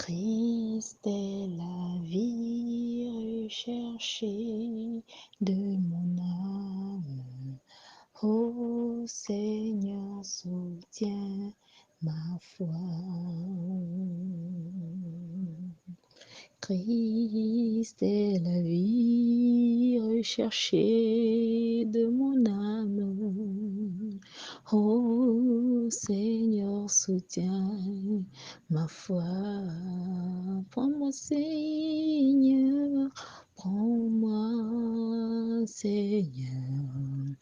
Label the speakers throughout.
Speaker 1: Christ est la vie recherchée de mon âme. Ô Seigneur, soutiens ma foi. Christ est la vie recherchée de mon âme. Ô Seigneur, soutiens ma foi. Prends-moi, Seigneur, prends-moi, Seigneur,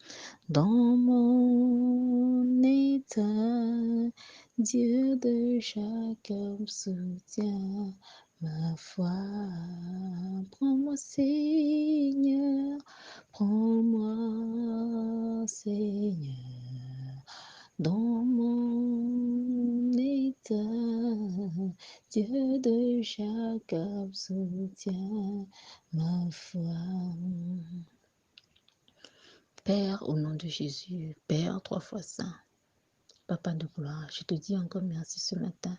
Speaker 1: dans mon état. Dieu de Jacob, soutiens ma foi. Prends-moi, Seigneur, prends-moi, Seigneur, dans mon état. Dieu de Jacob, soutiens ma foi. Père, au nom de Jésus, Père 3 fois saint, Papa de gloire, je te dis encore merci ce matin.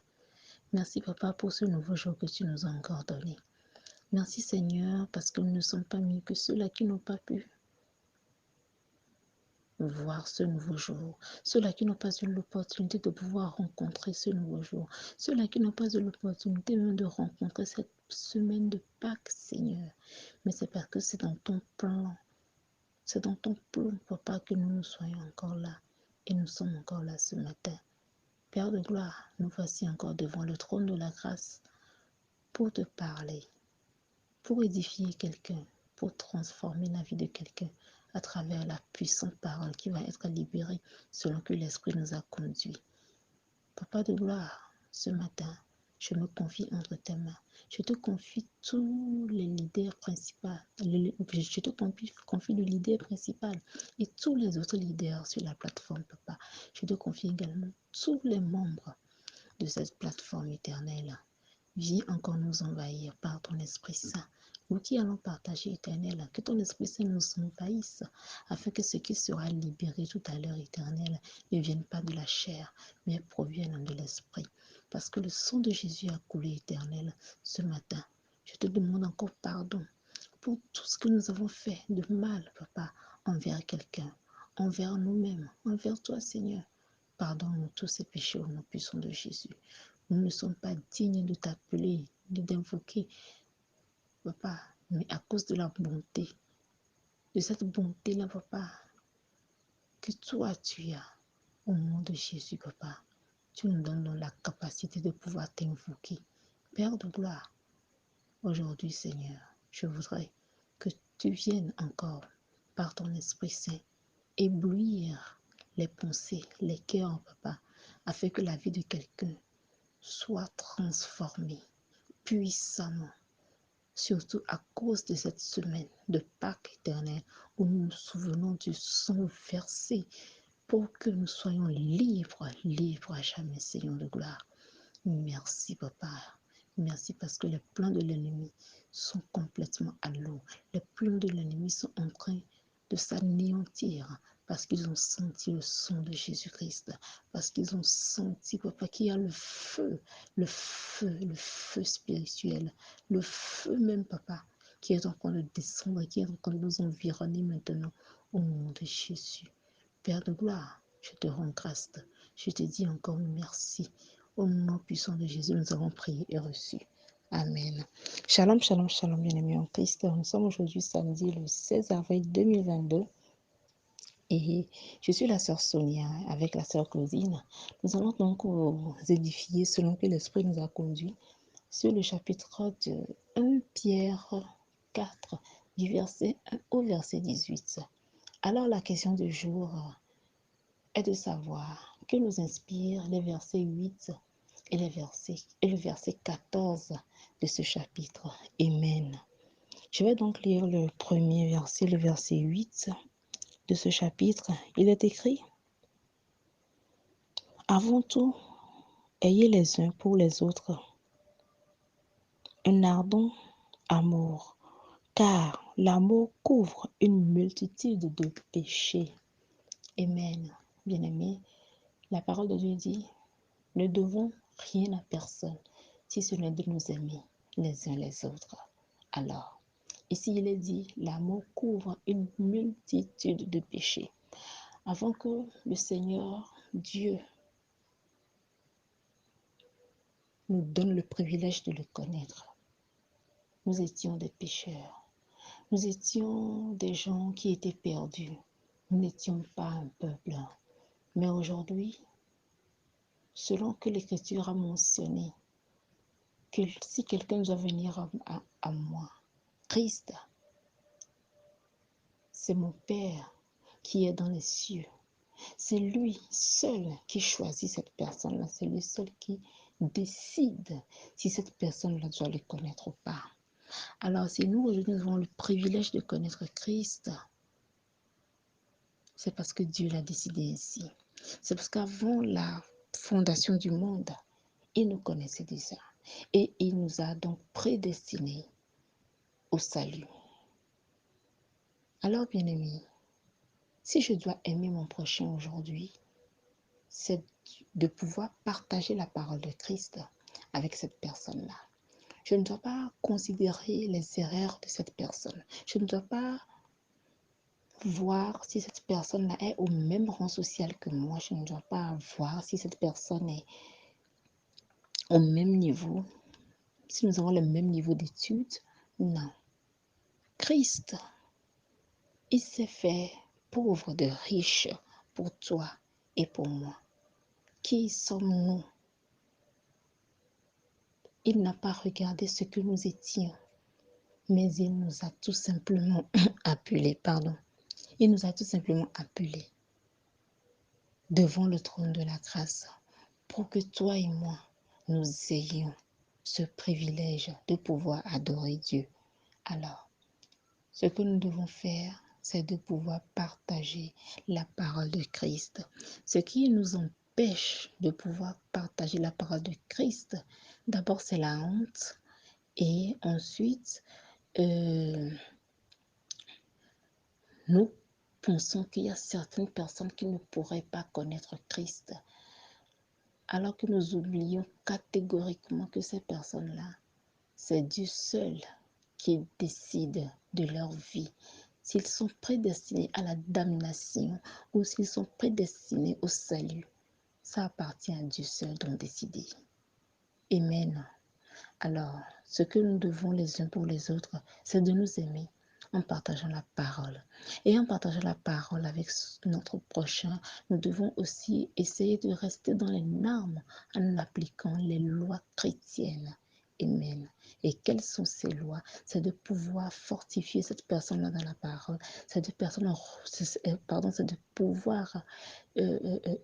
Speaker 1: Merci, Papa, pour ce nouveau jour que tu nous as encore donné. Merci, Seigneur, parce que nous ne sommes pas mieux que ceux-là qui n'ont pas pu voir ce nouveau jour, ceux-là qui n'ont pas eu l'opportunité de pouvoir rencontrer ce nouveau jour, ceux-là qui n'ont pas eu l'opportunité même de rencontrer cette semaine de Pâques, Seigneur. Mais c'est parce que c'est dans ton plan, Papa, que nous soyons encore là et nous sommes encore là ce matin. Père de gloire, nous voici encore devant le trône de la grâce pour te parler, pour édifier quelqu'un, pour transformer la vie de quelqu'un à travers la puissante parole qui va être libérée selon que l'Esprit nous a conduits. Papa de gloire, ce matin, je me confie entre tes mains. Je te confie tous les leaders principaux. Je te confie le leader principal et tous les autres leaders sur la plateforme, Papa. Je te confie également tous les membres de cette plateforme éternelle. Viens encore nous envahir par ton Esprit Saint. Nous qui allons partager, Éternel, que ton Esprit Saint nous envahisse, afin que ce qui sera libéré tout à l'heure, Éternel, ne vienne pas de la chair, mais provienne de l'Esprit. Parce que le sang de Jésus a coulé, Éternel, ce matin. Je te demande encore pardon pour tout ce que nous avons fait de mal, Papa, envers quelqu'un, envers nous-mêmes, envers toi, Seigneur. Pardonne-nous tous ces péchés au nom puissant de Jésus. Nous ne sommes pas dignes de t'appeler, ni d'invoquer, Papa, mais à cause de la bonté, de cette bonté-là, Papa, que toi tu as, au nom de Jésus, Papa, tu nous donnes la capacité de pouvoir t'invoquer. Père de gloire, aujourd'hui, Seigneur, je voudrais que tu viennes encore, par ton Esprit Saint, éblouir les pensées, les cœurs, Papa, afin que la vie de quelqu'un soit transformée puissamment, surtout à cause de cette semaine de Pâques éternelle où nous nous souvenons du sang versé pour que nous soyons libres, libres à jamais, Seigneur de gloire. Merci, Papa. Merci parce que les plans de l'ennemi sont complètement à l'eau. Les plans de l'ennemi sont en train de s'anéantir parce qu'ils ont senti le sang de Jésus-Christ, parce qu'ils ont senti, Papa, qu'il y a le feu spirituel, le feu même, Papa, qui est en train de descendre, qui est en train de nous environner maintenant au nom de Jésus. Père de gloire, je te rends grâce, je te dis encore merci. Au nom puissant de Jésus, nous avons prié et reçu. Amen. Shalom, shalom, shalom, bien-aimés en Christ. Nous sommes aujourd'hui samedi le 16 avril 2022. Et je suis la sœur Sonia avec la sœur Claudine. Nous allons donc vous édifier selon que l'Esprit nous a conduits sur le chapitre de 1 Pierre 4, du verset 1 au verset 18. Alors la question du jour est de savoir que nous inspire les versets 8 et le verset 14 de ce chapitre. Amen. Je vais donc lire le premier verset, le verset 8 de ce chapitre. Il est écrit: Avant tout, ayez les uns pour les autres un ardent amour, car l'amour couvre une multitude de péchés. Amen. Bien-aimés, la parole de Dieu dit: ne devons rien à personne, si ce n'est de nous aimer les uns les autres. Alors, ici il est dit, l'amour couvre une multitude de péchés. Avant que le Seigneur Dieu nous donne le privilège de le connaître, nous étions des pécheurs. Nous étions des gens qui étaient perdus. Nous n'étions pas un peuple. Mais aujourd'hui, selon que l'Écriture a mentionné, que si quelqu'un doit venir à moi, Christ, c'est mon Père qui est dans les cieux. C'est lui seul qui choisit cette personne-là. C'est lui seul qui décide si cette personne-là doit le connaître ou pas. Alors, si nous, aujourd'hui, nous avons le privilège de connaître Christ, c'est parce que Dieu l'a décidé ainsi. C'est parce qu'avant la fondation du monde, il nous connaissait déjà. Et il nous a donc prédestinés au salut. Alors, bien-aimés, si je dois aimer mon prochain aujourd'hui, c'est de pouvoir partager la parole de Christ avec cette personne-là. Je ne dois pas considérer les erreurs de cette personne. Je ne dois pas voir si cette personne-là est au même rang social que moi. Je ne dois pas voir si cette personne est au même niveau, si nous avons le même niveau d'études. Non. Christ, il s'est fait pauvre de riche pour toi et pour moi. Qui sommes-nous? Il n'a pas regardé ce que nous étions, mais il nous a tout simplement appelés, Il nous a tout simplement appelés devant le trône de la grâce pour que toi et moi, nous ayons ce privilège de pouvoir adorer Dieu. Alors, ce que nous devons faire, c'est de pouvoir partager la parole de Christ. Ce qui nous empêche de pouvoir partager la parole de Christ, d'abord c'est la honte et ensuite nous pensons qu'il y a certaines personnes qui ne pourraient pas connaître Christ, alors que nous oublions catégoriquement que ces personnes-là, c'est Dieu seul qui décide de leur vie. S'ils sont prédestinés à la damnation ou s'ils sont prédestinés au salut, ça appartient à Dieu seul d'en décider. Amen. Alors, ce que nous devons les uns pour les autres, c'est de nous aimer en partageant la parole. Et en partageant la parole avec notre prochain, nous devons aussi essayer de rester dans les normes en appliquant les lois chrétiennes. Amen. Et quelles sont ces lois? C'est de pouvoir fortifier cette personne-là dans la parole. C'est de pouvoir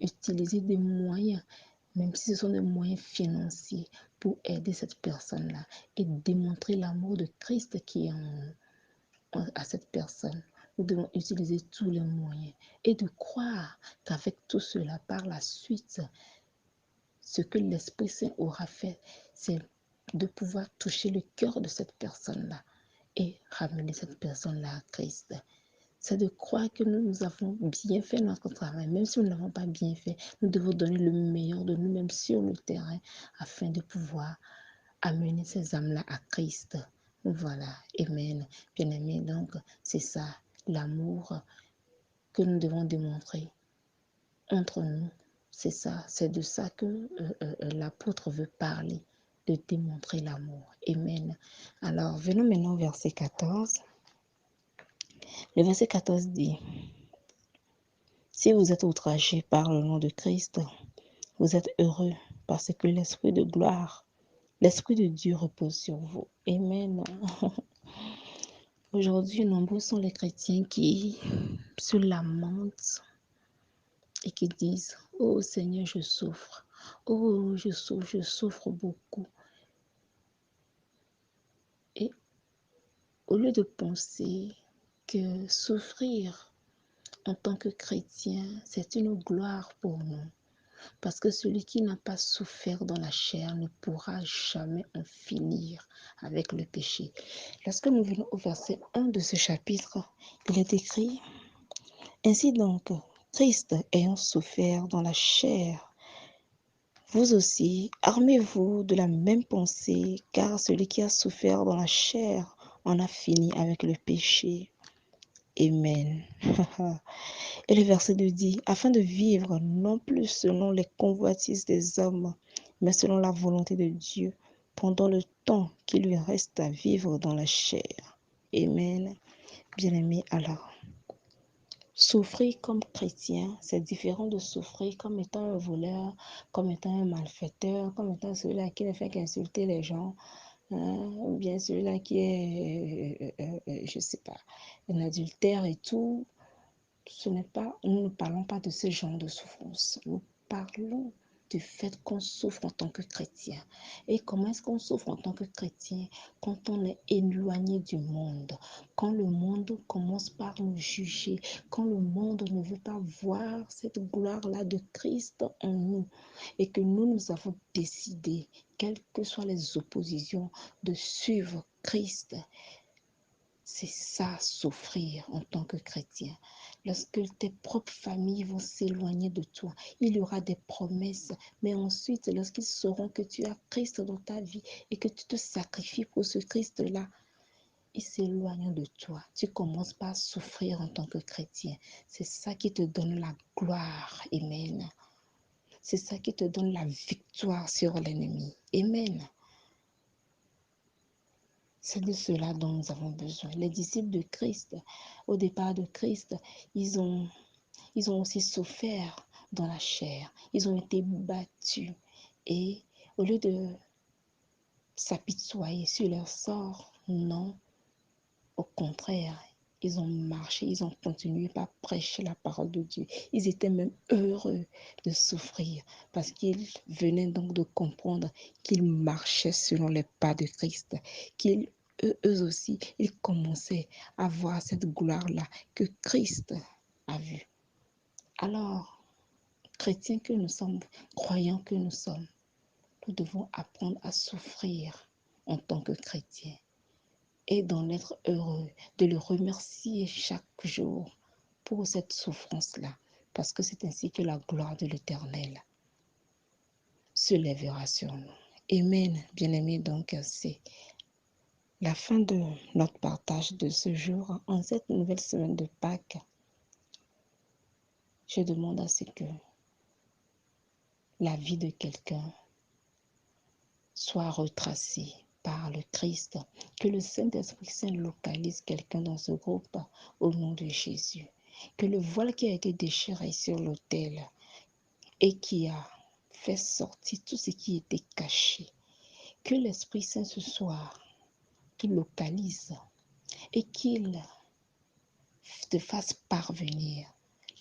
Speaker 1: utiliser des moyens, même si ce sont des moyens financiers, pour aider cette personne-là et démontrer l'amour de Christ qui est à cette personne. Nous devons utiliser tous les moyens et de croire qu'avec tout cela, par la suite, ce que l'Esprit Saint aura fait, c'est de pouvoir toucher le cœur de cette personne-là et ramener cette personne-là à Christ. C'est de croire que nous avons bien fait notre travail. Même si nous ne l'avons pas bien fait, nous devons donner le meilleur de nous-mêmes sur le terrain afin de pouvoir amener ces âmes-là à Christ. Voilà, amen. Bien-aimés, donc c'est ça, l'amour que nous devons démontrer entre nous. C'est ça, c'est de ça que l'apôtre veut parler, de démontrer l'amour. Amen. Alors, venons maintenant au verset 14. Le verset 14 dit, si vous êtes outragés par le nom de Christ, vous êtes heureux parce que l'Esprit de gloire, l'Esprit de Dieu repose sur vous. Amen. Aujourd'hui, nombreux sont les chrétiens qui se lamentent et qui disent, oh Seigneur, je souffre. Oh, je souffre beaucoup. Et au lieu de penser que souffrir en tant que chrétien, c'est une gloire pour nous. Parce que celui qui n'a pas souffert dans la chair ne pourra jamais en finir avec le péché. Lorsque nous venons au verset 1 de ce chapitre, il est écrit, ainsi donc, Christ ayant souffert dans la chair, Vous aussi, armez-vous de la même pensée, car celui qui a souffert dans la chair en a fini avec le péché. Amen. Et le verset 2 dit, afin de vivre non plus selon les convoitises des hommes, mais selon la volonté de Dieu, pendant le temps qu'il lui reste à vivre dans la chair. Amen. Bien-aimés, alors, souffrir comme chrétien, c'est différent de souffrir comme étant un voleur, comme étant un malfaiteur, comme étant celui-là qui ne fait qu'insulter les gens, ou bien celui-là qui est, je ne sais pas, un adultère et tout. Nous ne parlons pas de ce genre de souffrance. Nous parlons du fait qu'on souffre en tant que chrétien. Et comment est-ce qu'on souffre en tant que chrétien? Quand on est éloigné du monde, quand le monde commence par nous juger, quand le monde ne veut pas voir cette gloire-là de Christ en nous, et que nous avons décidé, quelles que soient les oppositions, de suivre Christ. C'est ça, souffrir en tant que chrétien. Lorsque tes propres familles vont s'éloigner de toi, il y aura des promesses. Mais ensuite, lorsqu'ils sauront que tu as Christ dans ta vie et que tu te sacrifies pour ce Christ-là, ils s'éloignent de toi. Tu commences par souffrir en tant que chrétien. C'est ça qui te donne la gloire. Amen. C'est ça qui te donne la victoire sur l'ennemi. Amen. C'est de cela dont nous avons besoin. Les disciples de Christ, au départ de Christ, ils ont aussi souffert dans la chair. Ils ont été battus. Et au lieu de s'apitoyer sur leur sort, non, au contraire, ils ont marché, ils ont continué par prêcher la parole de Dieu. Ils étaient même heureux de souffrir parce qu'ils venaient donc de comprendre qu'ils marchaient selon les pas de Christ, qu'ils eux aussi, ils commençaient à voir cette gloire-là que Christ a vue. Alors, chrétiens que nous sommes, croyants que nous sommes, nous devons apprendre à souffrir en tant que chrétiens et d'en être heureux, de le remercier chaque jour pour cette souffrance-là, parce que c'est ainsi que la gloire de l'Éternel se lèvera sur nous. Amen, bien-aimés, donc c'est la fin de notre partage de ce jour. En cette nouvelle semaine de Pâques, je demande à ce que la vie de quelqu'un soit retracée par le Christ, que le Saint-Esprit Saint localise quelqu'un dans ce groupe au nom de Jésus, que le voile qui a été déchiré sur l'autel et qui a fait sortir tout ce qui était caché, que l'Esprit Saint ce soir te localise et qu'il te fasse parvenir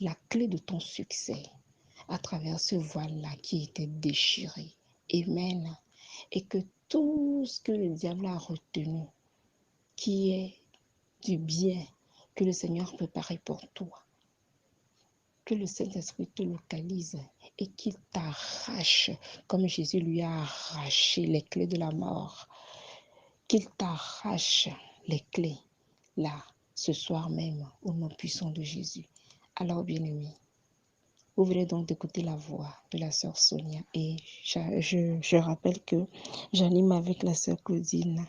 Speaker 1: la clé de ton succès à travers ce voile-là qui était déchiré. Amen. Et que tout ce que le diable a retenu, qui est du bien que le Seigneur préparait pour toi, que le Saint-Esprit te localise et qu'il t'arrache, comme Jésus lui a arraché les clés de la mort, qu'il t'arrache les clés, là, ce soir même, au nom puissant de Jésus. Alors, bien-aimés, vous venez donc d'écouter la voix de la sœur Sonia et je rappelle que j'anime avec la sœur Claudine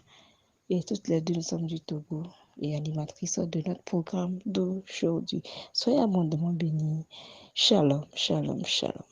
Speaker 1: et toutes les deux nous sommes du Togo et animatrices de notre programme d'aujourd'hui. Soyez abondamment bénis. Shalom, shalom, shalom.